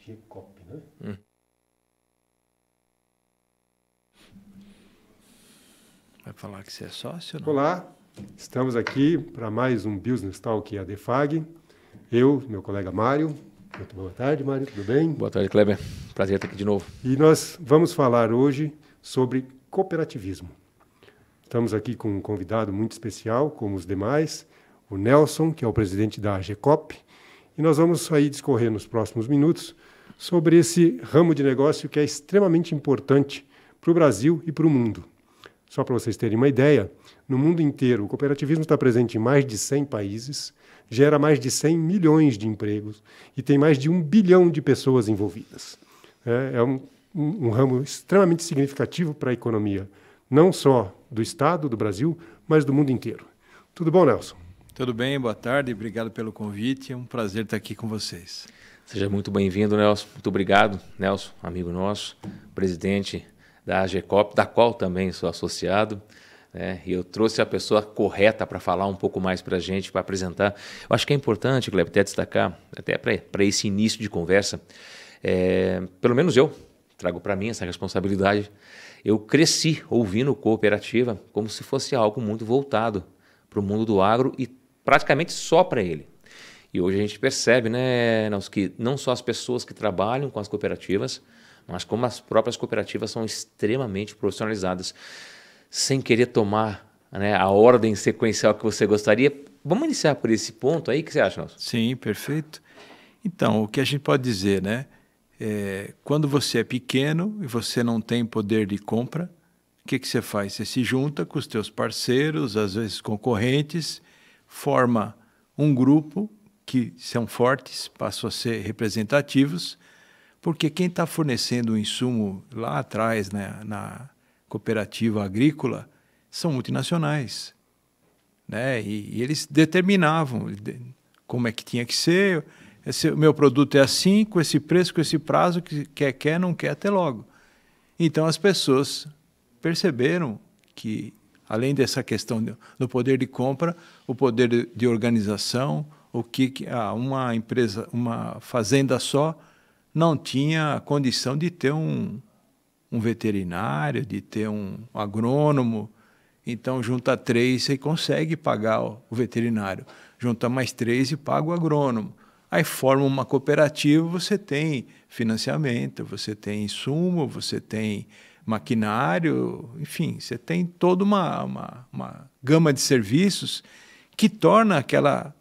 GCOP, né? Vai falar que você é sócio, não? Olá, estamos aqui para mais um Business Talk ADFAG. Eu, meu colega Mário. Muito boa tarde, Mário, tudo bem? Boa tarde, Kleber. Prazer estar aqui de novo. E nós vamos falar hoje sobre cooperativismo. Estamos aqui com um convidado muito especial, como os demais, o Nelson, que é o presidente da GCOP, e nós vamos aí discorrer nos próximos minutos sobre esse ramo de negócio que é extremamente importante para o Brasil e para o mundo. Só para vocês terem uma ideia, no mundo inteiro o cooperativismo está presente em mais de 100 países, gera mais de 100 milhões de empregos e tem mais de 1 bilhão de pessoas envolvidas. É um ramo extremamente significativo para a economia, não só do Estado, do Brasil, mas do mundo inteiro. Tudo bom, Nelson? Tudo bem, boa tarde, obrigado pelo convite, é um prazer estar aqui com vocês. Seja muito bem-vindo, Nelson. Muito obrigado, Nelson, amigo nosso, presidente da GCOP, da qual também sou associado. E eu trouxe a pessoa correta para falar um pouco mais para a gente, para apresentar. Eu acho que é importante, Kleber, até destacar, até para esse início de conversa, pelo menos eu trago para mim essa responsabilidade. Eu cresci ouvindo cooperativa como se fosse algo muito voltado para o mundo do agro e praticamente só para ele. E hoje a gente percebe, né, Nelson, que não só as pessoas que trabalham com as cooperativas, mas como as próprias cooperativas são extremamente profissionalizadas. Sem querer tomar, né, a ordem sequencial que você gostaria, vamos iniciar por esse ponto aí, o que você acha, Nelson? Sim, perfeito. Então, o que a gente pode dizer, né? Quando você é pequeno e você não tem poder de compra, o que você faz? Você se junta com os teus parceiros, às vezes concorrentes, forma um grupo que são fortes, passam a ser representativos, porque quem está fornecendo o insumo lá atrás, né, na cooperativa agrícola, são multinacionais, né? E eles determinavam como é que tinha que ser. O meu produto é assim, com esse preço, com esse prazo, que quer, não quer, até logo. Então as pessoas perceberam que, além dessa questão do poder de compra, o poder de organização, uma empresa, uma fazenda só, não tinha condição de ter um veterinário, de ter um agrônomo. Então, junta 3 e consegue pagar o veterinário. Junta mais 3 e paga o agrônomo. Aí forma uma cooperativa, você tem financiamento, você tem insumo, você tem maquinário, enfim, você tem toda uma gama de serviços que torna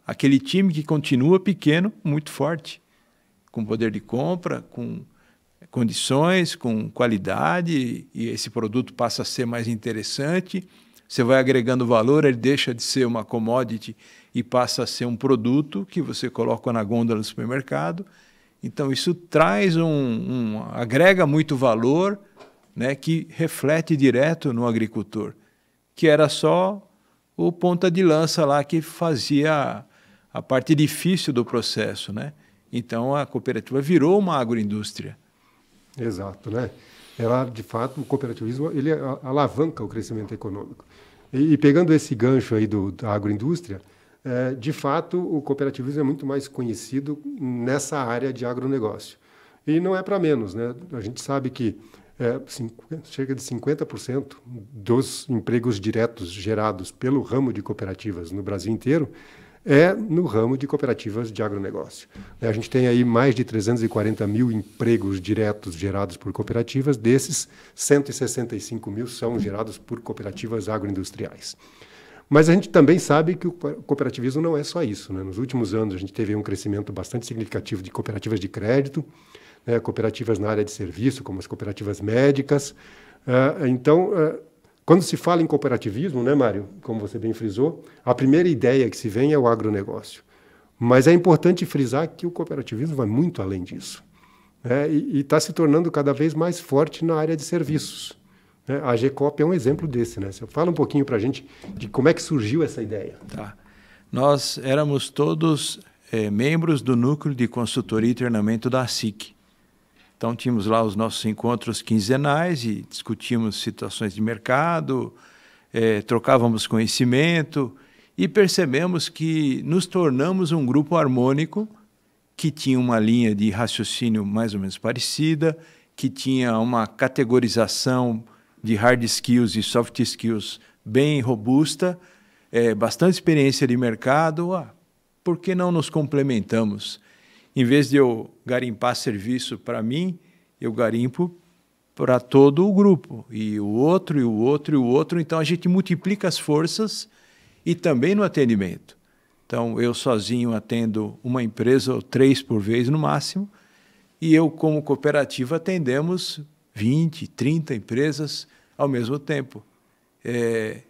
aquele time que continua pequeno muito forte, com poder de compra, com condições, com qualidade, e esse produto passa a ser mais interessante. Você vai agregando valor, ele deixa de ser uma commodity e passa a ser um produto que você coloca na gôndola do supermercado. Então isso traz agrega muito valor, né, que reflete direto no agricultor, que era só o ponta de lança lá que fazia a parte difícil do processo, né? Então a cooperativa virou uma agroindústria. Exato, né? Ela, de fato, o cooperativismo ele alavanca o crescimento econômico. E pegando esse gancho aí da agroindústria, de fato, o cooperativismo é muito mais conhecido nessa área de agronegócio. E não é para menos, né? A gente sabe que cerca de 50% dos empregos diretos gerados pelo ramo de cooperativas no Brasil inteiro no ramo de cooperativas de agronegócio. A gente tem aí mais de 340 mil empregos diretos gerados por cooperativas, desses 165 mil são gerados por cooperativas agroindustriais. Mas a gente também sabe que o cooperativismo não é só isso, né? Nos últimos anos a gente teve um crescimento bastante significativo de cooperativas de crédito, né? Cooperativas na área de serviço, como as cooperativas médicas. Quando se fala em cooperativismo, né, Mário, como você bem frisou, a primeira ideia que se vem é o agronegócio. Mas é importante frisar que o cooperativismo vai muito além disso, né, e está se tornando cada vez mais forte na área de serviços. Né? A GCOP é um exemplo desse. Né? Você fala um pouquinho para a gente de como é que surgiu essa ideia. Tá. Nós éramos todos membros do Núcleo de Consultoria e Treinamento da ASIC. Então, tínhamos lá os nossos encontros quinzenais e discutíamos situações de mercado, trocávamos conhecimento e percebemos que nos tornamos um grupo harmônico que tinha uma linha de raciocínio mais ou menos parecida, que tinha uma categorização de hard skills e soft skills bem robusta, bastante experiência de mercado. Por que não nos complementamos? Em vez de eu garimpar serviço para mim, eu garimpo para todo o grupo, e o outro, e o outro, e o outro. Então, a gente multiplica as forças e também no atendimento. Então, eu sozinho atendo uma empresa ou 3 por vez no máximo, e eu, como cooperativa, atendemos 20, 30 empresas ao mesmo tempo.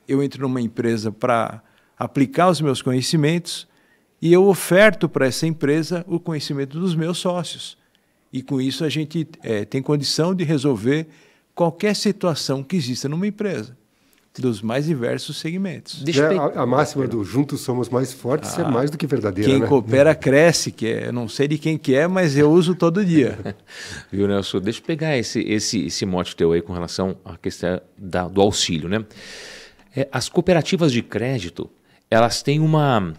Eu entro numa empresa para aplicar os meus conhecimentos e eu oferto para essa empresa o conhecimento dos meus sócios. E com isso a gente tem condição de resolver qualquer situação que exista numa empresa, dos mais diversos segmentos. A máxima do juntos somos mais fortes é mais do que verdadeira. Quem coopera cresce, eu não sei de quem que é, mas eu uso todo dia. Viu, Nelson? Deixa eu pegar esse mote teu aí com relação à questão do auxílio, né? As cooperativas de crédito, elas têm uma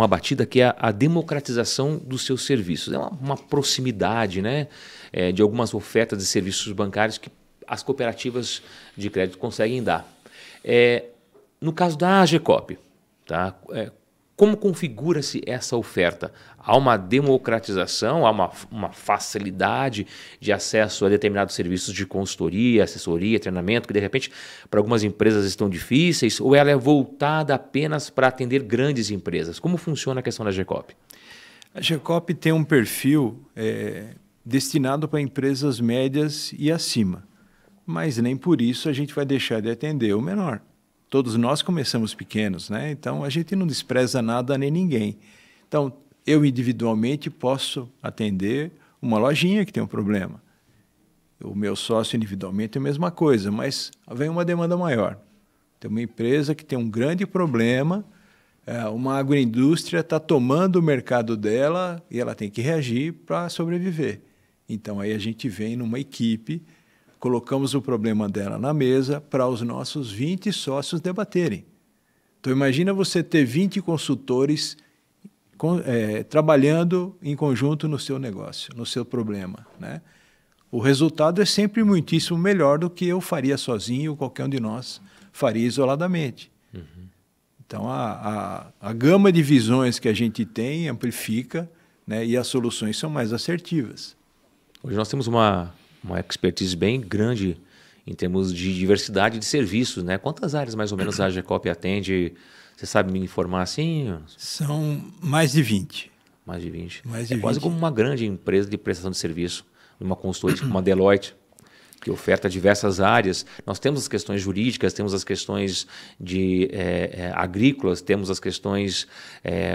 batida que é a democratização dos seus serviços. É uma proximidade, né, de algumas ofertas de serviços bancários que as cooperativas de crédito conseguem dar. No caso da AGECOP, tá? Como configura-se essa oferta? Há uma democratização, há uma facilidade de acesso a determinados serviços de consultoria, assessoria, treinamento, que de repente para algumas empresas estão difíceis, ou ela é voltada apenas para atender grandes empresas? Como funciona a questão da AGECOP? A AGECOP tem um perfil destinado para empresas médias e acima, mas nem por isso a gente vai deixar de atender o menor. Todos nós começamos pequenos, né? Então a gente não despreza nada nem ninguém. Então eu individualmente posso atender uma lojinha que tem um problema. O meu sócio individualmente é a mesma coisa, mas vem uma demanda maior. Tem uma empresa que tem um grande problema, uma agroindústria está tomando o mercado dela e ela tem que reagir para sobreviver. Então aí a gente vem numa equipe, colocamos o problema dela na mesa para os nossos 20 sócios debaterem. Então, imagina você ter 20 consultores trabalhando em conjunto no seu negócio, no seu problema, né? O resultado é sempre muitíssimo melhor do que eu faria sozinho ou qualquer um de nós faria isoladamente. Uhum. Então, a gama de visões que a gente tem amplifica, né, e as soluções são mais assertivas. Hoje nós temos uma expertise bem grande em termos de diversidade de serviços, né? Quantas áreas mais ou menos a AGECOP atende? Você sabe me informar assim? São mais de 20. Mais de 20. Quase 20. Como uma grande empresa de prestação de serviço, uma consultoria como uma Deloitte, que oferta diversas áreas. Nós temos as questões jurídicas, temos as questões agrícolas, temos as questões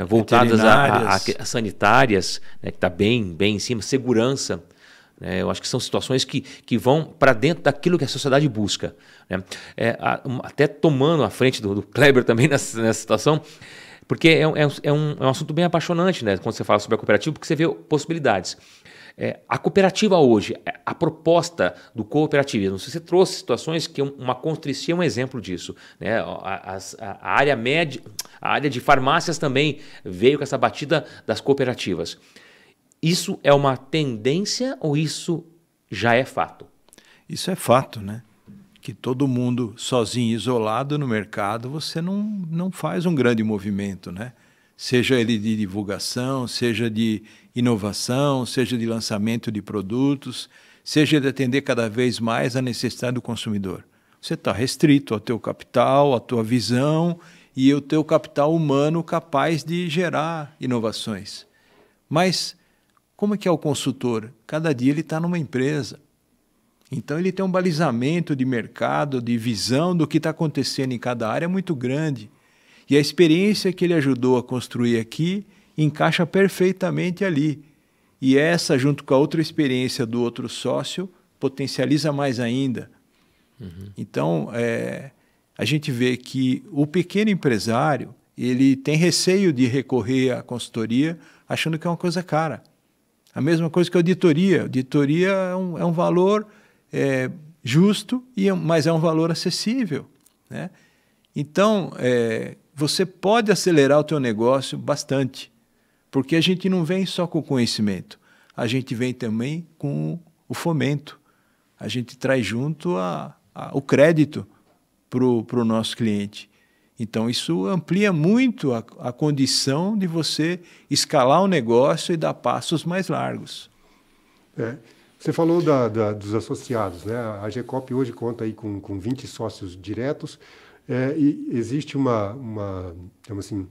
voltadas a sanitárias, né, que está bem em cima, segurança. Eu acho que são situações que vão para dentro daquilo que a sociedade busca, né? Até tomando a frente do Kleber também nessa situação, porque é um assunto bem apaixonante, né, quando você fala sobre a cooperativa, porque você vê possibilidades. A cooperativa hoje, a proposta do cooperativismo, você trouxe situações que uma Constricia é um exemplo disso, né? A área média, a área de farmácias também veio com essa batida das cooperativas. Isso é uma tendência ou isso já é fato? Isso é fato, né? Que todo mundo sozinho, isolado no mercado, você não faz um grande movimento, né? Seja ele de divulgação, seja de inovação, seja de lançamento de produtos, seja de atender cada vez mais a necessidade do consumidor. Você está restrito ao teu capital, à tua visão e ao teu capital humano capaz de gerar inovações. Mas como é que é o consultor? Cada dia ele está numa empresa. Então ele tem um balizamento de mercado, de visão do que está acontecendo em cada área muito grande. E a experiência que ele ajudou a construir aqui encaixa perfeitamente ali. E essa, junto com a outra experiência do outro sócio, potencializa mais ainda. Uhum. Então, a gente vê que o pequeno empresário ele tem receio de recorrer à consultoria achando que é uma coisa cara. A mesma coisa que a auditoria. A auditoria é um valor justo, mas é um valor acessível, né? Então, você pode acelerar o teu negócio bastante, Porque a gente não vem só com o conhecimento, a gente vem também com o fomento. A gente traz junto o crédito para o nosso cliente. Então, isso amplia muito a condição de você escalar o negócio e dar passos mais largos. Você falou dos associados, né? A AGECOP hoje conta aí com 20 sócios diretos, e existe digamos assim,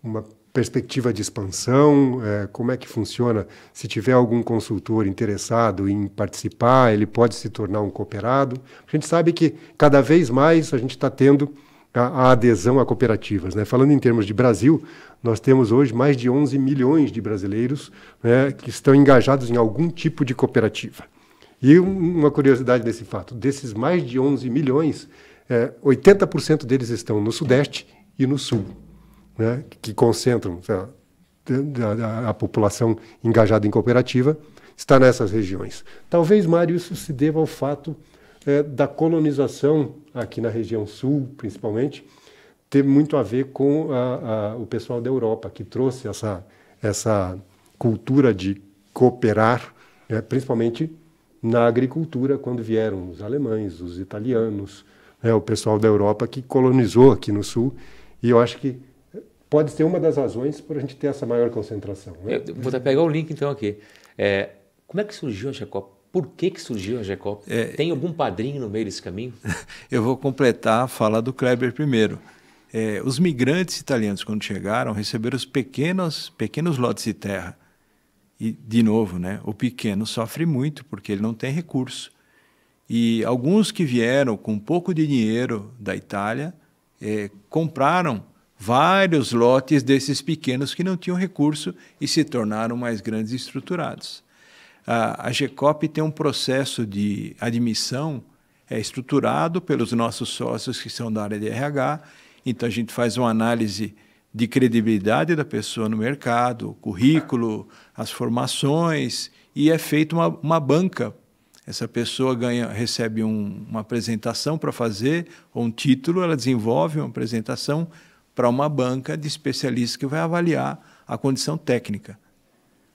uma perspectiva de expansão. Como é que funciona? Se tiver algum consultor interessado em participar, ele pode se tornar um cooperado. A gente sabe que cada vez mais a gente está tendo a adesão a cooperativas, né? Falando em termos de Brasil, nós temos hoje mais de 11 milhões de brasileiros, né, que estão engajados em algum tipo de cooperativa. E uma curiosidade desse fato, desses mais de 11 milhões, 80% deles estão no Sudeste e no Sul, né, que concentram a população engajada em cooperativa, está nessas regiões. Talvez, Mário, isso se deva ao fato da colonização aqui na região sul, principalmente, ter muito a ver com o pessoal da Europa, que trouxe essa cultura de cooperar, principalmente na agricultura, quando vieram os alemães, os italianos, o pessoal da Europa que colonizou aqui no sul. E eu acho que pode ser uma das razões para a gente ter essa maior concentração, né? Eu vou até pegar o link, então, aqui. Como é que surgiu a AGECOP? Por que surgiu a AGECOP? Tem algum padrinho no meio desse caminho? Eu vou completar a fala do Kleber primeiro. Os migrantes italianos, quando chegaram, receberam os pequenos lotes de terra. E, de novo, né, o pequeno sofre muito porque ele não tem recurso. E alguns que vieram com pouco de dinheiro da Itália compraram vários lotes desses pequenos que não tinham recurso e se tornaram mais grandes e estruturados. A AGECOP tem um processo de admissão estruturado pelos nossos sócios que são da área de RH. Então, a gente faz uma análise de credibilidade da pessoa no mercado, o currículo, as formações, e é feita uma banca. Essa pessoa recebe uma apresentação para fazer, ou um título, ela desenvolve uma apresentação para uma banca de especialistas que vai avaliar a condição técnica.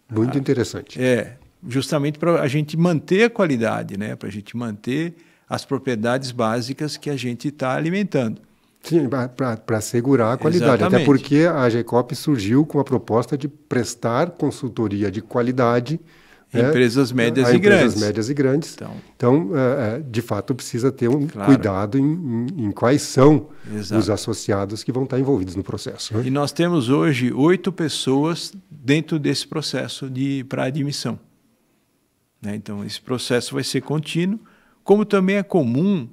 Muito interessante. Justamente para a gente manter a qualidade, né? Para a gente manter as propriedades básicas que a gente está alimentando. Sim, para assegurar a qualidade. Exatamente. Até porque a AGECOP surgiu com a proposta de prestar consultoria de qualidade empresas médias e grandes. Então, de fato, precisa ter cuidado em quais são os associados que vão estar envolvidos no processo, né? E nós temos hoje 8 pessoas dentro desse processo para admissão. Então, esse processo vai ser contínuo, como também é comum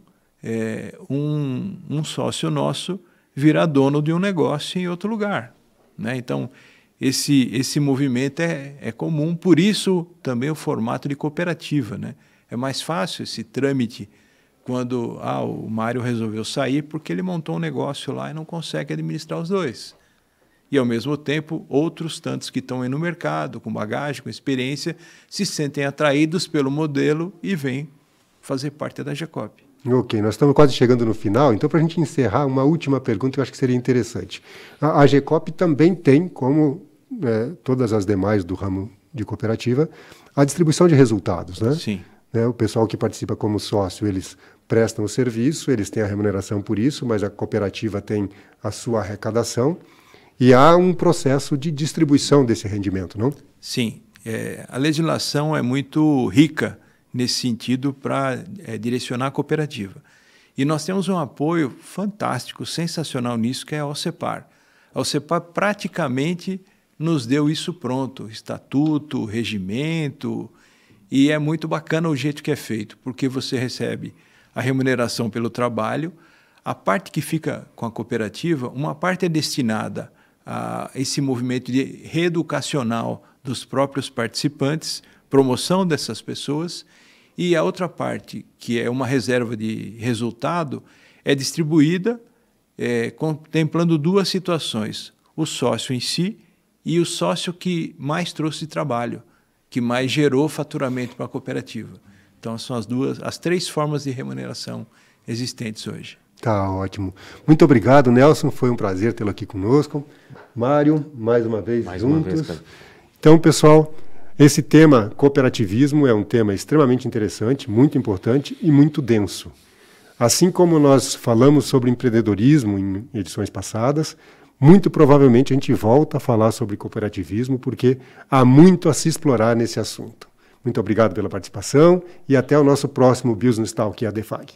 um sócio nosso virar dono de um negócio em outro lugar, né? Então, esse movimento é comum, por isso também o formato de cooperativa, né? É mais fácil esse trâmite quando o Mário resolveu sair porque ele montou um negócio lá e não consegue administrar os dois. E, ao mesmo tempo, outros tantos que estão aí no mercado, com bagagem, com experiência, se sentem atraídos pelo modelo e vêm fazer parte da AGECOP. Ok, nós estamos quase chegando no final, então, para a gente encerrar, uma última pergunta que eu acho que seria interessante. A AGECOP também tem, como todas as demais do ramo de cooperativa, a distribuição de resultados, né? Sim. O pessoal que participa como sócio, eles prestam o serviço, eles têm a remuneração por isso, mas a cooperativa tem a sua arrecadação. E há um processo de distribuição desse rendimento, não? Sim. A legislação é muito rica nesse sentido para direcionar a cooperativa. E nós temos um apoio fantástico, sensacional nisso, que é a OCEPAR. A OCEPAR praticamente nos deu isso pronto, estatuto, regimento, e é muito bacana o jeito que é feito, porque você recebe a remuneração pelo trabalho, a parte que fica com a cooperativa, uma parte é destinada a esse movimento de reeducacional dos próprios participantes, promoção dessas pessoas, e a outra parte, que é uma reserva de resultado, é distribuída contemplando duas situações, o sócio em si e o sócio que mais trouxe trabalho, que mais gerou faturamento para a cooperativa. Então, são as 3 formas de remuneração existentes hoje. Tá ótimo. Muito obrigado, Nelson. Foi um prazer tê-lo aqui conosco. Mário, mais uma vez Mais juntos. uma vez, cara. Então, pessoal, esse tema cooperativismo é um tema extremamente interessante, muito importante e muito denso. Assim como nós falamos sobre empreendedorismo em edições passadas, muito provavelmente a gente volta a falar sobre cooperativismo, porque há muito a se explorar nesse assunto. Muito obrigado pela participação e até o nosso próximo Business Talk ADFAG.